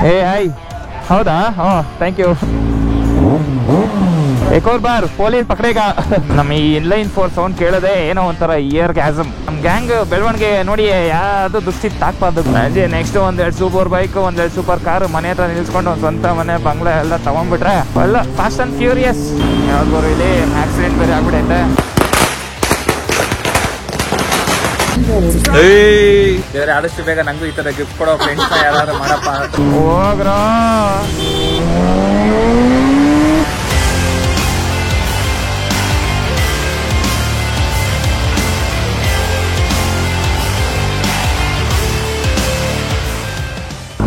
ಏ ಹಾಯ್, ಹೌದಾ? Thank you. एक और बार ಪೊಲೀಸ್ ಪಕಡೇಗ. ನಮ್ಮ ಈ ಇನ್ಲೈನ್ 4 ಸೌಂಡ್ ಕೇಳೋದೆ ಏನೋ ಒಂಥರ ಇಯರ್ ಗ್ಯಾಸಮ್. ನಮ್ಮ ಗ್ಯಾಂಗ್ ಬೆಳವಣಿಗೆ ನೋಡಿ ಯಾವುದು ದುಶ್ಚಿತ್ ಹಾಕ್ಬಾರ್ದು. ನೆಕ್ಸ್ಟ್ ಒಂದೆರಡು ಸೂಪರ್ ಬೈಕ್, ಒಂದೆರಡು ಸೂಪರ್ ಕಾರ್ ಮನೆ ಹತ್ರ ನಿಲ್ಸ್ಕೊಂಡು ಒಂದು ಸ್ವಂತ ಮನೆ ಬಂಗ್ಲೆ ಎಲ್ಲ ತಗೊಂಡ್ಬಿಟ್ರೆ ಎಲ್ಲ ಫಾಸ್ಟ್ ಅಂಡ್ ಫ್ಯೂರಿಯಸ್. ಯಾವ್ದು ಇಲ್ಲಿ ಆಕ್ಸಿಡೆಂಟ್ ಬೇರೆ ಆಗ್ಬಿಟ್ಟೈತೆ. ಆದಷ್ಟು ಬೇಗ ನಂಗೂ ಈ ತರ ಗಿಫ್ಟ್ ಕೊಡೋ ಫ್ರೆಂಡ್ಸ್ ಯಾರು ಮಾಡಪ್ಪ. ಹೋಗ್ರ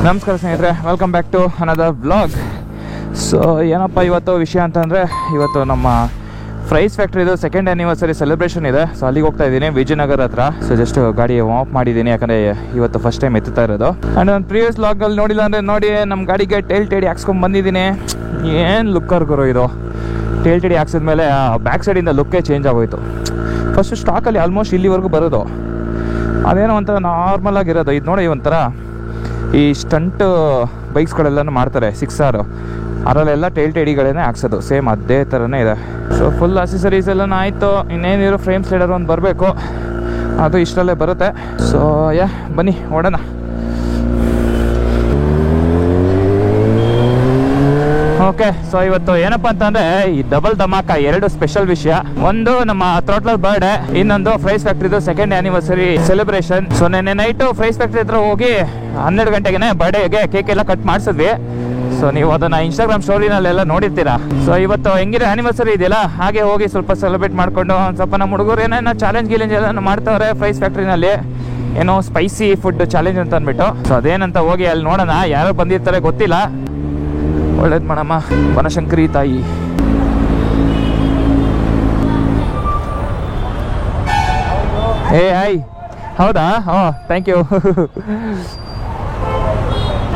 ನಮಸ್ಕಾರ ಸ್ನೇಹಿತರೆ, welcome back to another vlog. So ಏನಪ್ಪ ಇವತ್ತು ವಿಷಯ ಅಂತಂದರೆ, ಇವತ್ತು ನಮ್ಮ ಫ್ರೈಸ್ ಫ್ಯಾಕ್ಟ್ರಿದು 2nd ಆ್ಯನಿವರ್ಸರಿ ಸೆಲೆಬ್ರೇಷನ್ ಇದೆ. ಸೊ ಅಲ್ಲಿಗೆ ಹೋಗ್ತಾ ಇದ್ದೀನಿ, ವಿಜಯನಗರ ಹತ್ರ. ಸೊ ಜಸ್ಟ್ ಗಾಡಿ ವಾಪ್ ಮಾಡಿದ್ದೀನಿ, ಯಾಕಂದರೆ ಇವತ್ತು ಫಸ್ಟ್ ಟೈಮ್ ಎತ್ತುತ್ತಾ ಇರೋದು. ಆ್ಯಂಡ್ ಒಂದು ಪ್ರೀವಿಯಸ್ ವ್ಲಾಗಲ್ಲಿ ನೋಡಿಲ್ಲ ಅಂದರೆ ನೋಡಿ, ನಮ್ಮ ಗಾಡಿಗೆ ಟೇಲ್ ಟೇಡಿ ಹಾಕ್ಸ್ಕೊಂಡು ಬಂದಿದ್ದೀನಿ. ಏನು ಲುಕ್ಕರ್ ಗುರು ಇದು. ಟೇಲ್ ಟೇಡಿ ಹಾಕ್ಸಿದ್ಮೇಲೆ ಬ್ಯಾಕ್ ಸೈಡಿಂದ ಲುಕ್ಕೇ ಚೇಂಜ್ ಆಗೋಯ್ತು. ಫಸ್ಟು ಸ್ಟಾಕಲ್ಲಿ ಆಲ್ಮೋಸ್ಟ್ ಇಲ್ಲಿವರೆಗೂ ಬರೋದು, ಅದೇನೋ ಒಂಥರ ನಾರ್ಮಲ್ ಆಗಿರೋದು. ಇದು ನೋಡಿ ಒಂಥರ ಈ ಸ್ಟಂಟ್ ಬೈಕ್ಸ್ಗಳೆಲ್ಲನೂ ಮಾಡ್ತಾರೆ 6R, ಅದರಲ್ಲೆಲ್ಲ ಟೇಲ್ ಟೇಡಿಗಳೇ ಹಾಕ್ಸೋದು. ಸೇಮ್ ಅದೇ ಥರನೇ ಇದೆ. ಸೊ ಫುಲ್ ಅಸೆಸರೀಸ್ ಎಲ್ಲನೂ ಆಯಿತು. ಇನ್ನೇನಿರೋ ಫ್ರೇಮ್ ಸ್ಲೈಡರ್ ಒಂದು ಬರಬೇಕು, ಅದು ಇಷ್ಟರಲ್ಲೇ ಬರುತ್ತೆ. ಸೊ ಬನ್ನಿ ಓಡೋಣ. ಓಕೆ, ಸೊ ಇವತ್ತು ಏನಪ್ಪ ಅಂತಂದರೆ ಈ ಡಬಲ್ ಧಮಾಕ 2 ಸ್ಪೆಷಲ್ ವಿಷಯ. ಒಂದು ನಮ್ಮ ಥ್ರೋಟ್ಲರ್ ಬರ್ಡೇ, ಇನ್ನೊಂದು ಫ್ರೈಸ್ ಫ್ಯಾಕ್ಟ್ರಿದು 2nd ಆ್ಯನಿವರ್ಸರಿ ಸೆಲೆಬ್ರೇಷನ್. ಸೊ ನೆನ್ನೆ ನೈಟು ಫ್ರೈಸ್ ಫ್ಯಾಕ್ಟ್ರಿ ಹತ್ರ ಹೋಗಿ 12 ಗಂಟೆಗೆ ಬರ್ಡೇಗೆ ಕೇಕ್ ಎಲ್ಲ ಕಟ್ ಮಾಡಿಸಿದ್ವಿ. ಸೊ ನೀವು ಅದನ್ನು ಇನ್ಸ್ಟಾಗ್ರಾಮ್ ಸ್ಟೋರಿನಲ್ಲೆಲ್ಲ ನೋಡಿರ್ತೀರಾ. ಸೊ ಇವತ್ತು ಹೆಂಗಿರೋ ಆ್ಯನಿವರ್ಸರಿ ಇದೆಯಲ್ಲ, ಹಾಗೆ ಹೋಗಿ ಸ್ವಲ್ಪ ಸೆಲೆಬ್ರೇಟ್ ಮಾಡಿಕೊಂಡು ಒಂದು ಸ್ವಲ್ಪ ನಮ್ಮ ಹುಡುಗರು ಏನೇನೋ ಚಾಲೆಂಜ್ ಎಲ್ಲ ಮಾಡ್ತಾವ್ರೆ ಫ್ರೈಸ್ ಫ್ಯಾಕ್ಟ್ರಿನಲ್ಲಿ. ಏನೋ ಸ್ಪೈಸಿ ಫುಡ್ ಚಾಲೆಂಜ್ ಅಂತ ಅಂದ್ಬಿಟ್ಟು. ಸೊ ಅದೇನಂತ ಹೋಗಿ ಅಲ್ಲಿ ನೋಡೋಣ, ಯಾರು ಬಂದಿರ್ತಾರೆ ಗೊತ್ತಿಲ್ಲ. ಒಳ್ಳೇದು ಮಾಡಮ್ಮ ಬನಶಂಕರಿ ತಾಯಿ. ಏ ಹಾಯ್, ಹೌದಾ? Thank you.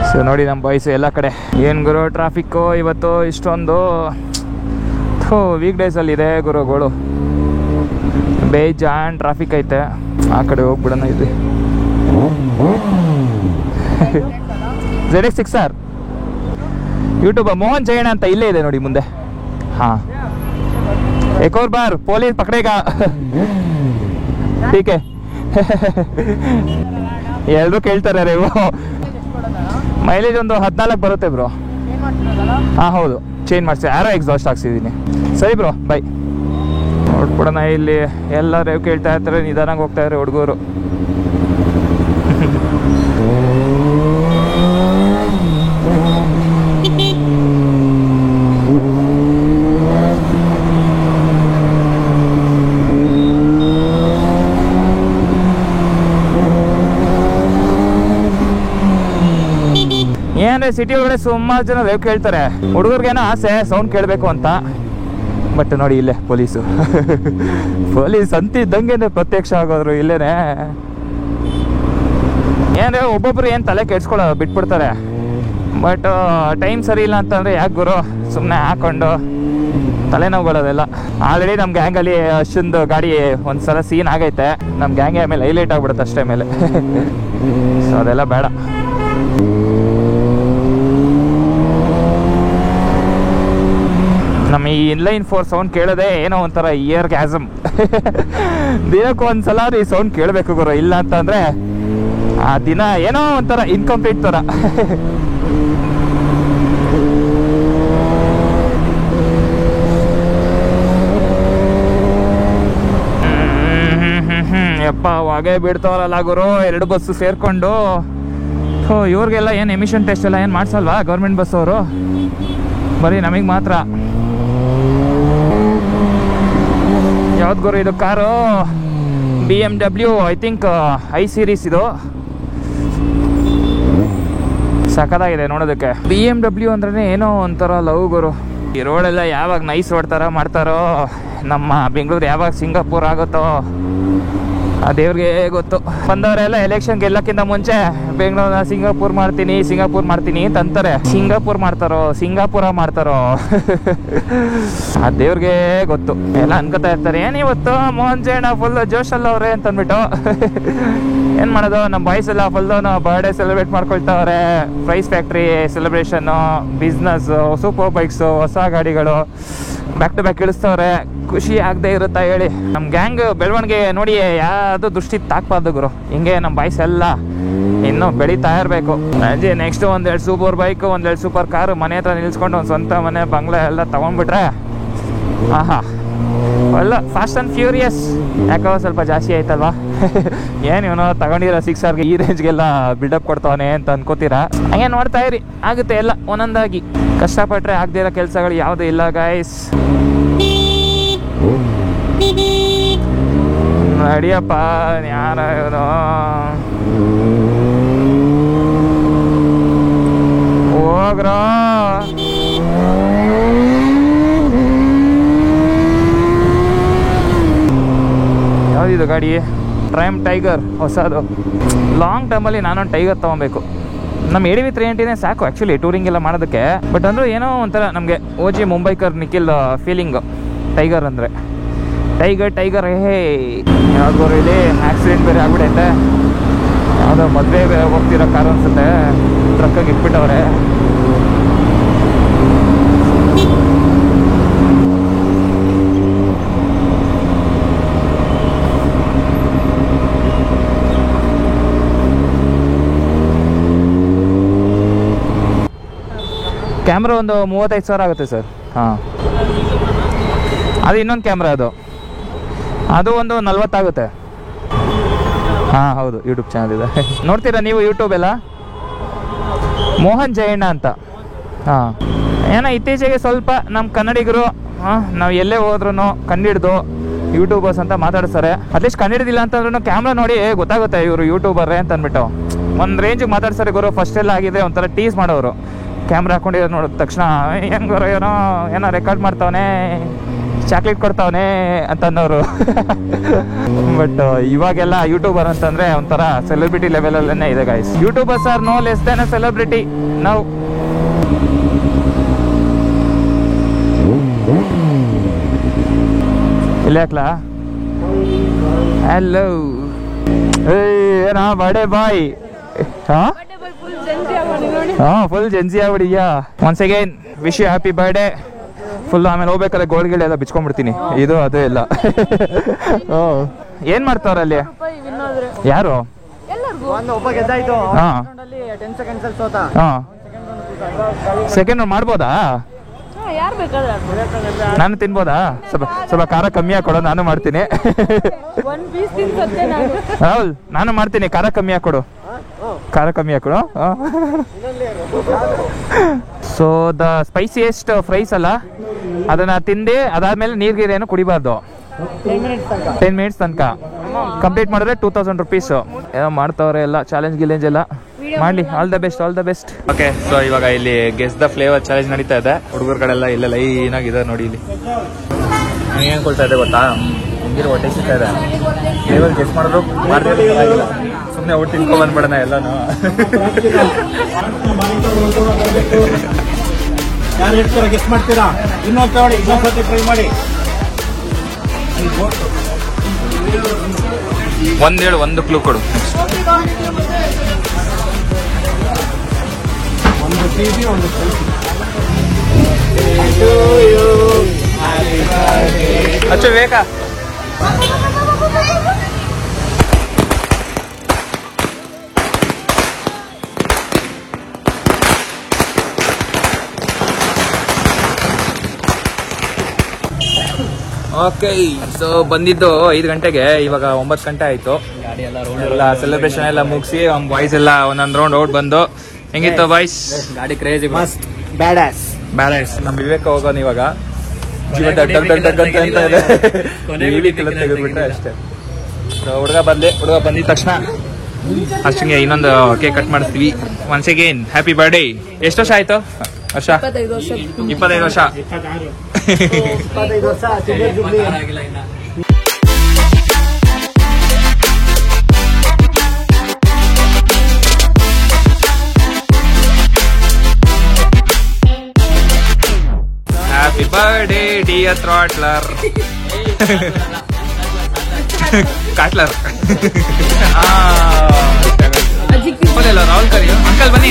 ಸೊ ನೋಡಿ ನಮ್ಮ ಬಾಯ್ಸು ಎಲ್ಲ ಕಡೆ ಏನು ಗುರು ಟ್ರಾಫಿಕ್ಕು ಇವತ್ತು ಇಷ್ಟೊಂದು. ವೀಕ್ ಡೇಸಲ್ಲಿದೆ ಗುರುಗಳು, ಬೇಜಾನ್ ಟ್ರಾಫಿಕ್ ಐತೆ. ಆ ಕಡೆ ಹೋಗ್ಬಿಡೋಣ. ಇದು ZX6R ಯೂಟ್ಯೂಬ್ ಮೋಹನ್ ಜಯಣ್ಣ ಅಂತ ಇಲ್ಲೇ ಇದೆ ನೋಡಿ ಮುಂದೆ. ಹಾಂ, एक और बार ಪೊಲೀಸ್ ಪಕಡೇಗ. ಟೀಕೆ ಎಲ್ಲರೂ ಕೇಳ್ತಾರೆ ರೇವು. ಮೈಲೇಜ್ ಒಂದು 14 ಬರುತ್ತೆ ಬ್ರೋ. ಹಾಂ ಹೌದು, ಚೇಂಜ್ ಮಾಡಿಸಿ. ಆರೋ ಎಕ್ಸಾಸ್ಟ್ ಹಾಕ್ಸಿದ್ದೀನಿ. ಸರಿ ಬ್ರೋ, ಬೈ. ನೋಡ್ಬಿಡೋಣ. ಇಲ್ಲಿ ಎಲ್ಲ ರೇವ್ ಕೇಳ್ತಾ ಇರ್ತಾರೆ, ನಿಧಾನಾಗಿ ಹೋಗ್ತಾ ಇದ್ದಾರೆ ಹುಡುಗರು. ಏನಂದ್ರೆ ಸಿಟಿ ಒಳಗಡೆ ಸುಮಾರು ಜನ ರೇವ್ ಕೇಳ್ತಾರೆ. ಹುಡುಗರಿಗೇನೋ ಆಸೆ ಸೌಂಡ್ ಕೇಳಬೇಕು ಅಂತ. ಬಟ್ ನೋಡಿ ಇಲ್ಲೇ ಪೊಲೀಸು ಪೊಲೀಸ್ ಅಂತಿದ್ದಂಗೆ ಪ್ರತ್ಯಕ್ಷ ಆಗೋದ್ರು ಇಲ್ಲೇನೆ. ಏನಂದ್ರೆ ಒಬ್ಬೊಬ್ರು ಏನು ತಲೆ ಕೆಡ್ಸ್ಕೊಳ್ಳೋ ಬಿಟ್ಬಿಡ್ತಾರೆ. ಬಟ್ ಟೈಮ್ ಸರಿ ಇಲ್ಲ ಅಂತಂದರೆ ಯಾಕೆ ಗುರು ಸುಮ್ಮನೆ ಹಾಕೊಂಡು ತಲೆನೋವುಗಳದೆಲ್ಲ. ಆಲ್ರೆಡಿ ನಮ್ಮ ಗ್ಯಾಂಗಲ್ಲಿ ಅಷ್ಟೊಂದು ಗಾಡಿ ಒಂದ್ಸಲ ಸೀನ್ ಆಗೈತೆ. ನಮ್ಮ ಗ್ಯಾಂಗೆ ಆಮೇಲೆ ಹೈಲೈಟ್ ಆಗ್ಬಿಡುತ್ತೆ ಅಷ್ಟೇ ಮೇಲೆ. ಸೊ ಅದೆಲ್ಲ ಬೇಡ. ನಮ್ಮ ಈ ಇನ್ಲೈನ್ 4 ಸೌಂಡ್ ಕೇಳೋದೆ ಏನೋ ಒಂಥರ ಇಯರ್ ಗ್ಯಾಸಮ್. ದಿನಕ್ಕೆ ಒಂದ್ಸಲ ಈ ಸೌಂಡ್ ಕೇಳಬೇಕು ಗುರು, ಇಲ್ಲ ಅಂತಂದರೆ ಆ ದಿನ ಏನೋ ಒಂಥರ ಇನ್ಕಂಪ್ಲೀಟ್ ಥರ. ಯಪ್ಪ ಹೊಗೆ ಬಿಡ್ತಾವಲ್ಲ ಗುರು 2 ಬಸ್ಸು ಸೇರಿಕೊಂಡು. ಇವ್ರಿಗೆಲ್ಲ ಏನು ಎಮಿಷನ್ ಟೆಸ್ಟ್ ಎಲ್ಲ ಏನು ಮಾಡಿಸಲ್ವಾ ಗೌರ್ಮೆಂಟ್ ಬಸ್ ಅವರು? ಬರೀ ನಮಗೆ ಮಾತ್ರ. ಯಾವ್ದು ಗುರು ಇದು car? BMW I think I series. ಇದು ಸಖತ್ತಾಗಿದೆ ನೋಡೋದಕ್ಕೆ. BMW ಅಂದ್ರೆ ಏನೋ ಒಂಥರ ಲವ್ ಗುರು. ಈ ರೋಡೆಲ್ಲ ಯಾವಾಗ ನೈಸ್ ರೋಡ್ ಥರ ಮಾಡ್ತಾರೋ, ನಮ್ಮ ಬೆಂಗಳೂರು ಯಾವಾಗ ಸಿಂಗಾಪುರ್ ಆಗುತ್ತೋ ಆ ದೇವ್ರಿಗೆ ಗೊತ್ತು. ಬಂದವರೆಲ್ಲ ಎಲೆಕ್ಷನ್ ಗೆಲ್ಲಕ್ಕಿಂತ ಮುಂಚೆ ಬೆಂಗಳೂರಿನ ಸಿಂಗಾಪುರ್ ಮಾಡ್ತೀನಿ ಅಂತ ಅಂತಾರೆ. ಸಿಂಗಾಪುರ್ ಮಾಡ್ತಾರೋ ಸಿಂಗಾಪುರ ಮಾಡ್ತಾರೋ ಆ ದೇವ್ರಿಗೆ ಗೊತ್ತು. ಎಲ್ಲ ಅನ್ಕೋತಾ ಇರ್ತಾರೆ ಏನಿವತ್ತು ಮೋಹನ್ ಜೈನ ಫುಲ್ ಜೋಶಲ್ಲ ಅವ್ರೆ ಅಂತ ಅಂದ್ಬಿಟ್ಟು. ಏನ್ ಮಾಡೋದು, ನಮ್ಮ ಬಾಯ್ಸ್ ಎಲ್ಲ ಫುಲ್ ಬರ್ಡೇ ಸೆಲೆಬ್ರೇಟ್ ಮಾಡ್ಕೊಳ್ತಾವ್ರೆ. Fries Factory celebration, business, super bikes, ಹೊಸ ಗಾಡಿಗಳು ಬ್ಯಾಕ್ ಟು ಬ್ಯಾಕ್ ಇಳಿಸ್ತವ್ರೆ. ಖುಷಿ ಆಗದೆ ಇರುತ್ತಾ ಹೇಳಿ. ನಮ್ಮ ಗ್ಯಾಂಗ್ ಬೆಳವಣಿಗೆ ನೋಡಿ ಯಾವುದು ದೃಷ್ಟಿ ತಾಕ್ಬಾರ್ದು ಗುರು. ಹಿಂಗೆ ನಮ್ಮ ಬಾಯ್ಸ್ ಎಲ್ಲ ಇನ್ನೂ ಬೆಳೀತಾ ಇರಬೇಕು. ಸಂಜೆ ನೆಕ್ಸ್ಟ್ ಒಂದೆರಡು ಸೂಪರ್ ಬೈಕ್, ಒಂದೆರಡು ಸೂಪರ್ ಕಾರು ಮನೆ ಹತ್ರ ನಿಲ್ಸ್ಕೊಂಡು ಒಂದು ಸ್ವಂತ ಮನೆ ಬಂಗ್ಲೆ ಎಲ್ಲ ತೊಗೊಂಡ್ಬಿಟ್ರೆ ಆಹಾ ಒಳ್ಳೆ ಫಾಸ್ಟ್ ಆ್ಯಂಡ್ ಫ್ಯೂರಿಯಸ್. ಯಾಕೋ ಸ್ವಲ್ಪ ಜಾಸ್ತಿ ಆಯ್ತಲ್ವಾ ಏನು ಇವನು ತಗೊಂಡಿರೋ 6Rಗೆ ಈ ರೇಂಜ್ಗೆಲ್ಲ ಬಿಲ್ಡಪ್ ಕೊಡ್ತಾವನೆ ಅಂತ ಅನ್ಕೋತೀರಾ. ಹಂಗೆ ನೋಡ್ತಾ ಇರಿ, ಆಗುತ್ತೆ ಎಲ್ಲ ಒಂದೊಂದಾಗಿ. ಕಷ್ಟಪಟ್ಟರೆ ಆಗದೇ ಇರೋ ಕೆಲಸಗಳು ಯಾವುದೂ ಇಲ್ಲ ಗಾಯ್ಸ್. ನಡಿಯಪ್ಪ ಯಾರ ಇವನು ಹೋಗ್ರ. ಯಾವುದಿದು ಗಾಡಿ? ಟ್ರೈಮ್ ಟೈಗರ್ ಹೊಸದು. ಲಾಂಗ್ ಟರ್ಮಲ್ಲಿ ನಾನೊಂದು ಟೈಗರ್ ತೊಗೊಬೇಕು. ನಮ್ಮ ADV 380ನೇ ಸಾಕು ಆ್ಯಕ್ಚುಲಿ ಟೂರಿಂಗ್ ಎಲ್ಲ ಮಾಡೋದಕ್ಕೆ. ಬಟ್ ಅಂದರೂ ಏನೋ ಒಂಥರ ನಮಗೆ OG ಮುಂಬೈಕರ್ ನಿಖಿಲ್ ಫೀಲಿಂಗು ಟೈಗರ್ ಅಂದರೆ. ಟೈಗರ್ ಹೇ ಯಾವ್ದಾದ್ರು ಇಲ್ಲಿ ಆಕ್ಸಿಡೆಂಟ್ ಬೇರೆ ಆಗ್ಬಿಟ್ಟೈತೆ. ಯಾವುದೋ ಮದುವೆ ಬೇರೆ ಹೋಗ್ತಿರೋ ಕಾರು ಅನ್ಸುತ್ತೆ, ಟ್ರಕ್ಕಾಗಿ ಇಟ್ಬಿಟ್ಟವ್ರೆ. ಕ್ಯಾಮ್ರಾ ಒಂದು 35,000 ಆಗುತ್ತೆ ಸರ್. ಹಾಂ, ಅದು ಇನ್ನೊಂದು ಕ್ಯಾಮ್ರಾ, ಅದು ಒಂದು 40 ಆಗುತ್ತೆ. ಹಾಂ ಹೌದು, ಯೂಟ್ಯೂಬ್ ಚಾನಲ್ ಇದೆ. ನೋಡ್ತೀರಾ ನೀವು ಯೂಟ್ಯೂಬ್ ಎಲ್ಲ? ಮೋಹನ್ ಜಯಣ್ಣ ಅಂತ. ಹಾಂ, ಏನೋ ಇತ್ತೀಚೆಗೆ ಸ್ವಲ್ಪ ನಮ್ಮ ಕನ್ನಡಿಗರು ನಾವು ಎಲ್ಲೇ ಹೋದ್ರೂ ಕಂಡಿಡ್ದು ಯೂಟ್ಯೂಬರ್ಸ್ ಅಂತ ಮಾತಾಡ್ತಾರೆ. ಅಟ್ಲೀಸ್ಟ್ ಕಂಡಿಡ್ದಿಲ್ಲ ಅಂತಂದ್ರೂ ಕ್ಯಾಮ್ರಾ ನೋಡಿ ಗೊತ್ತಾಗುತ್ತೆ ಇವರು ಯೂಟ್ಯೂಬರ್ರೇ ಅಂತ ಅಂದ್ಬಿಟ್ಟು ಒಂದು ರೇಂಜಿಗೆ ಮಾತಾಡ್ತಾರೆ ಗುರು. ಫಸ್ಟ್ ಎಲ್ಲ ಆಗಿದೆ ಒಂಥರ ಟೀಸ್ ಮಾಡೋರು. ಕ್ಯಾಮ್ರಾ ಹಾಕೊಂಡಿರೋ ನೋಡಿದ ತಕ್ಷಣ ಹೆಂಗೋರು ಏನೋ ರೆಕಾರ್ಡ್ ಮಾಡ್ತಾವನೆ, ಚಾಕ್ಲೇಟ್ ಕೊಡ್ತಾವನೆ ಅಂತಂದವರು. ಬಟ್ ಇವಾಗೆಲ್ಲ ಯೂಟ್ಯೂಬರ್ ಅಂತಂದರೆ ಒಂಥರ ಸೆಲೆಬ್ರಿಟಿ ಲೆವೆಲಲ್ಲೇ ಇದೆ guys. YouTubers are no less than a celebrity ನಾವು. ಇಲ್ಲಿ ಹಾಕ್ಲಾ? ಹಲೋ, ಏನಾ ಬರ್ಡೇ ಬಾಯ್? ಹಾಂ ಫುಲ್ ಜೆನ್ಸಿ ಆಗ್ಬಿಡಿಯಾ. Once again wish you happy birthday. Full ಆಮೇಲೆ ಹೋಗ್ಬೇಕಾದ್ರೆ ಗೋಲ್ಗಳೆಲ್ಲ ಎಲ್ಲ ಬಿಚ್ಕೊಂಡ್ಬಿಡ್ತೀನಿ. ಇದು ಅದು ಎಲ್ಲ. ಏನ್ ಮಾಡ್ತಾವ್ರ ಅಲ್ಲಿ? ಯಾರು? ಸೆಕೆಂಡ್ ಮಾಡ್ಬೋದಾ? ನಾನು ತಿನ್ಬೋದಾ? ಸ್ವಲ್ಪ ಖಾರ ಕಮ್ಮಿ ಹಾಕೊಡು, ನಾನು ಮಾಡ್ತೀನಿ. ಹೌದು, ನಾನು ಮಾಡ್ತೀನಿ. ಖಾರ ಕಮ್ಮಿ ಹಾಕೊಡು. ಸೊ ದ ಸ್ಪೈಸಿಯೆಸ್ಟ್ ಫ್ರೈಸ್ ಅಲ್ಲ, ಅದನ್ನ ತಿಂದು ಅದಾದ್ಮೇಲೆ ನೀರ್ಗೀರೇನು ಕುಡಿಬಾರ್ದು. 10 ಮಿನಿಟ್ಸ್ ತನಕ ಕಂಪ್ಲೀಟ್ ಮಾಡಿದ್ರೆ 2000 rupees. ಏನೋ ಮಾಡ್ತಾವ್ರೆ ಎಲ್ಲ, ಚಾಲೆಂಜ್ ಗಿಲೆಂಜ್ ಎಲ್ಲ ಮಾಡಲಿ. All the best. Okay, so ಇವಾಗ ಇಲ್ಲಿ ಗೆಸ್ ದ ಫ್ಲೇವರ್ ಚಾಲೆಂಜ್ ನಡೀತಾ ಇದೆ. ಹುಡುಗರುಗಳೆಲ್ಲ ಇಲ್ಲ ಲೈನಾಗಿದೆ ನೋಡಿ. ಇಲ್ಲಿ ಏನು ಅನ್ಕೊಳ್ತಾ ಇದೆ ಗೊತ್ತಾ? ಹಿಂಗಿರೋ ಹೊಟ್ಟೆ ಸಿಗ್ತಾ ಇದೆ. ಫ್ಲೇವರ್ ಗೆಸ್ ಮಾಡಿದ್ರು ಮಾಡಿಲ್ಲ, ಸುಮ್ಮನೆ ಔಟ್ ತಿನ್ಕೊ ಬಂದ್ಬಿಡೋಣ ಎಲ್ಲಾನು. ಯಾರು ಹೇಳ್ತೀರಾ ಗೆಸ್ ಮಾಡ್ತೀರಾ? ಇನ್ನೊಂದು ಟ್ರೈ ಮಾಡಿ. ಒಂದು ಕ್ಲೂ ಕೊಡು. ಒಂದು ಟಿವಿ, ಒಂದು ಅಚ್ಚು ಬೇಕಾ? ಓಕೆ, ಸೊ ಬಂದಿದ್ದು 5 ಗಂಟೆಗೆ, ಇವಾಗ 9 ಗಂಟೆ ಆಯ್ತು. ಎಲ್ಲ ಸೆಲೆಬ್ರೇಷನ್ ಎಲ್ಲ ಮುಗಿಸಿ ಬಾಯ್ಸ್ ಎಲ್ಲ ಒಂದೊಂದು ರೌಂಡ್ ಔಟ್ ಬಂದು. ಹೆಂಗಿತ್ತು ಬಾಯ್ಸ್? ಗಾಡಿ ಕ್ರೇಜ್ ಮಸ್ತ್ ಬ್ಯಾಡಾಸ್. ನಮ್ ವಿವೇಕ ಹೋಗೋಣ ಇವಾಗ. ತೆಗೆದ್ಬಿಟ್ರೆ ಅಷ್ಟೇ. ಹುಡುಗ ಬಂದಿದ ತಕ್ಷಣ ಅಷ್ಟಂಗೆ ಇನ್ನೊಂದು ಕೇಕ್ ಕಟ್ ಮಾಡಿಸ್ತೀವಿ. Once again happy birthday. ಎಷ್ಟು ವರ್ಷ ಆಯ್ತು? 25 ವರ್ಷ. ಬರ್ಡೇ ಡಿಯರ್ ಥ್ರಾಟ್ಲರ್ ಕಾಟ್ಲರ್ ರಾಹುಲ್ ಕರಿಯೋ ಅಂಕಲ್ ಬನ್ನಿ.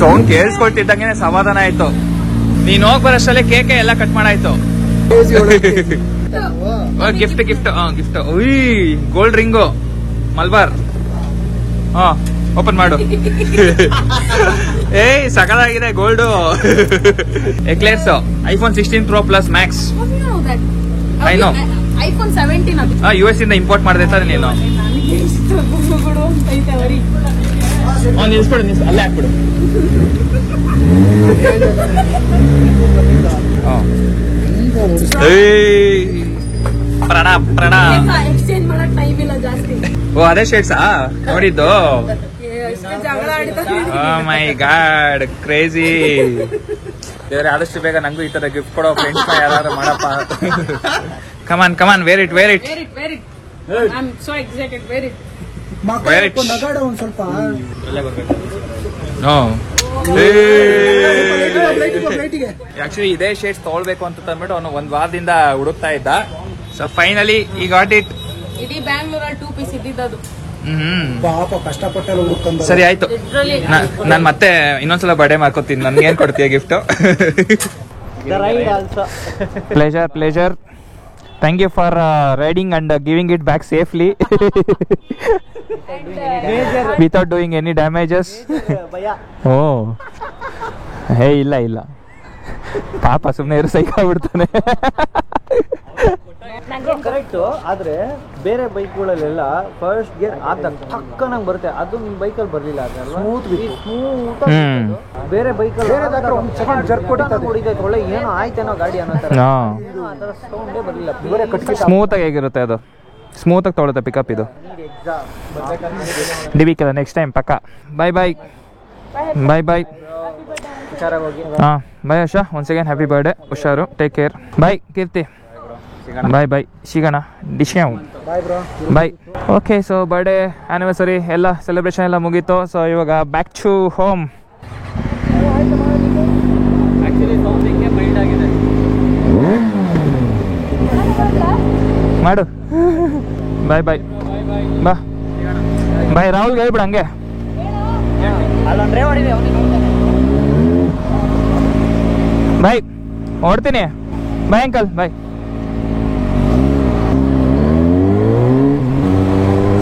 ಸೌಂಡ್ ಕೇಳಿಸ್ಕೊಳ್ತಿದ್ದಂಗೆ ಸಮಾಧಾನ ಆಯ್ತು. ನೀನ್ ಹೋಗ್ ಬರೋಷ್ಟಲ್ಲೇ ಕೇಕೆ ಎಲ್ಲ ಕಟ್ ಮಾಡಾಯ್ತು. Gift gift gift gold ring Malabar. Open ಮಾಡು. ಏಯ್ ಸಕಲಾಗಿದೆ gold. Eclairs iPhone 16 Pro Plus Max. I know iPhone 17 US ಇಂದ ಇಂಪೋರ್ಟ್ ಮಾಡಿದೆ ತಾನೆ ನೀನು. ನಿಲ್ಸ್ಬಿಡು ಅಲ್ಲೇ ಹಾಕ್ಬಿಡು. ಪ್ರಣಾಮ್ ಪ್ರಣಾಮ್. ಎಕ್ಸ್ಚೇಂಜ್ ಮಾಡಕ್ ಟೈಮ್ ಇಲ್ಲ ಜಾಸ್ತಿ. ಓ ಅದೇ ಶೇಡ್ಸಾ ನೋಡಿದ್ದು. ಜಗಳ ಆಡ್ತಾರೆ. My god crazy. ದೇವ್ರೆ ಆದಷ್ಟು ಬೇಗ ನಂಗೂ ಈ ತರ ಗಿಫ್ಟ್ ಕೊಡೋ ಫ್ರೆಂಡ್ಸ್ ಯಾರು ಮಾಡಪ್ಪ. Come on come on wear it wear it. I am so excited. Wear it. ನಗಾಡ ಒಂದ್ ಸ್ವಲ್ಪ ಆಕ್ಚುಲಿ ಇದೇ ಶೇಡ್ಸ್ ತಗೊಳ್ಬೇಕು ಅಂತ ತಂದ್ಬಿಟ್ಟು ಅವನು ಒಂದ್ ವಾರದಿಂದ ಹುಡುಕ್ತಾ ಇದ್ದ. ಸೊ ಫೈನಲಿ ಈ ಗಾಟ್ ಇಟ್. ಇಡೀ ಬ್ಯಾಂಗ್ಳೂರಲ್ಲಿ 2 ಪೀಸ್ ಇದ್ದಿದ್ದು. ಪಾಪ ಕಷ್ಟಪಟ್ಟೆಲ್ಲ ಹುಡುಕೊಂಡ. ಸರಿ ಆಯ್ತು, ನಾನ್ ಮತ್ತೆ ಇನ್ನೊಂದ್ಸಲ ಬರ್ಡೇ ಮಾಡ್ಕೋತೀನಿ. ನನ್ಗೇನ್ ಕೊಡ್ತೀಯ gift? Pleasure pleasure. Thank you for riding and giving it back safely without doing any damages. ಓ ಹೇ ಇಲ್ಲ ಇಲ್ಲ ಪಾಪ ಸುಮ್ಮನೆ ಇರು, ಸೈಕ್ ಆಗ್ಬಿಡ್ತಾನೆ. ಕರೆಕ್ಟ್. ಆದ್ರೆ ಬೇರೆ ಬೈಕ್ಗಳಲ್ಲೆಲ್ಲ ಫಸ್ಟ್ ಗೇರ್ ಆಗ ಟಕ್ಕನಾಗ್ ಬರುತ್ತೆ, ಅದು ನಿಮ್ ಬೈಕಲ್ಲಿ ಬರ್ಲಿಲ್ಲ. ಬೇರೆ ಬೈಕಲ್ಲಿ ಹೊಡಿತೈತೆ, ಏನೋ ಆಯ್ತೇನೋ ಗಾಡಿ ಅನ್ನೋ ತರ ಸೌಂಡೇ ಬರ್ಲಿಲ್ಲ. ಸ್ಮೂತ್ ಆಗಿ ಹೇಗಿರುತ್ತೆ ಅದು, ಸ್ಮೂತ್ ಆಗಿ ತೊಗೊಳುತ್ತೆ ಪಿಕಪ್ ಇದು. ಡಿವಿಕಲ್ಲ ನೆಕ್ಸ್ಟ್ ಟೈಮ್ ಪಕ್ಕ. ಬಾಯ್ ಬಾಯ್ ಬಾಯ್ ಬಾಯ್. ಹಾಂ ಬಾಯ್ ಆಶಾ, ಒನ್ಸ್ ಅಗೇನ್ ಹ್ಯಾಪಿ ಬರ್ಡೇ. ಹುಷಾರು, ಟೇಕ್ ಕೇರ್. ಬಾಯ್ ಕೀರ್ತಿ. ಬಾಯ್ ಬಾಯ್, ಸಿಗೋಣ. ಡಿಶ್ಯಾವ್ ಬಾಯ್. ಓಕೆ, ಸೊ ಬರ್ಡೇ ಆ್ಯನಿವರ್ಸರಿ ಎಲ್ಲ ಸೆಲೆಬ್ರೇಷನ್ ಎಲ್ಲ ಮುಗೀತು. ಸೊ ಇವಾಗ ಬ್ಯಾಕ್ ಟು ಹೋಮ್. ಮಾಡು. ಬಾಯ್ ಬಾಯ್ ಬಾ ಬಾಯ್. ರಾಹುಲ್ಗೆ ಹೇಳ್ಬಿಡ ಹಂಗೆ. ಬಾಯ್, ಹೊಡ್ತೀನಿ. ಬಾಯ್ ಅಂಕಲ್, ಬಾಯ್.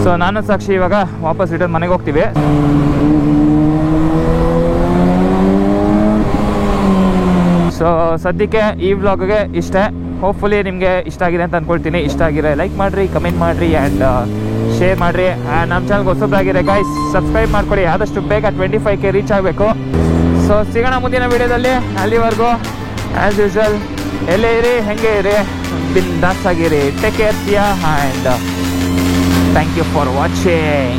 ಸೊ ನಾನು ಸಾಕ್ಷಿ ಇವಾಗ ವಾಪಸ್ ರಿಟರ್ನ್ ಮನೆಗೆ ಹೋಗ್ತೀವಿ. ಸೊ ಸದ್ಯಕ್ಕೆ ಈ ವ್ಲಾಗ್ಗೆ ಇಷ್ಟೇ. ಹೋಪ್ಫುಲಿ ನಿಮಗೆ ಇಷ್ಟ ಆಗಿದೆ ಅಂತ ಅಂದ್ಕೊಳ್ತೀನಿ. ಇಷ್ಟ ಆಗಿರೋ ಲೈಕ್ ಮಾಡಿರಿ, ಕಮೆಂಟ್ ಮಾಡಿರಿ ಆ್ಯಂಡ್ ಶೇರ್ ಮಾಡಿರಿ. ಆ್ಯಂಡ್ ನಮ್ಮ ಚಾನಲ್ಗೆ ಹೊಸಬ್ರಾಗಿರೋ ಗೈಸ್ ಸಬ್ಸ್ಕ್ರೈಬ್ ಮಾಡ್ಕೊಳ್ಳಿ. ಆದಷ್ಟು ಬೇಗ 25K ರೀಚ್ ಆಗಬೇಕು. ಸೊ ಸಿಗೋಣ ಮುಂದಿನ ವೀಡಿಯೋದಲ್ಲಿ. ಅಲ್ಲಿವರೆಗೂ ಆ್ಯಸ್ ಯೂಶುವಲ್ ಎಲ್ಲೇ ಇರಿ, ಹೆಂಗೆ ಇರಿ, ಬಿಂದಾಸ್ ಆಗಿರಿ. Take care, Siya and thank you for watching.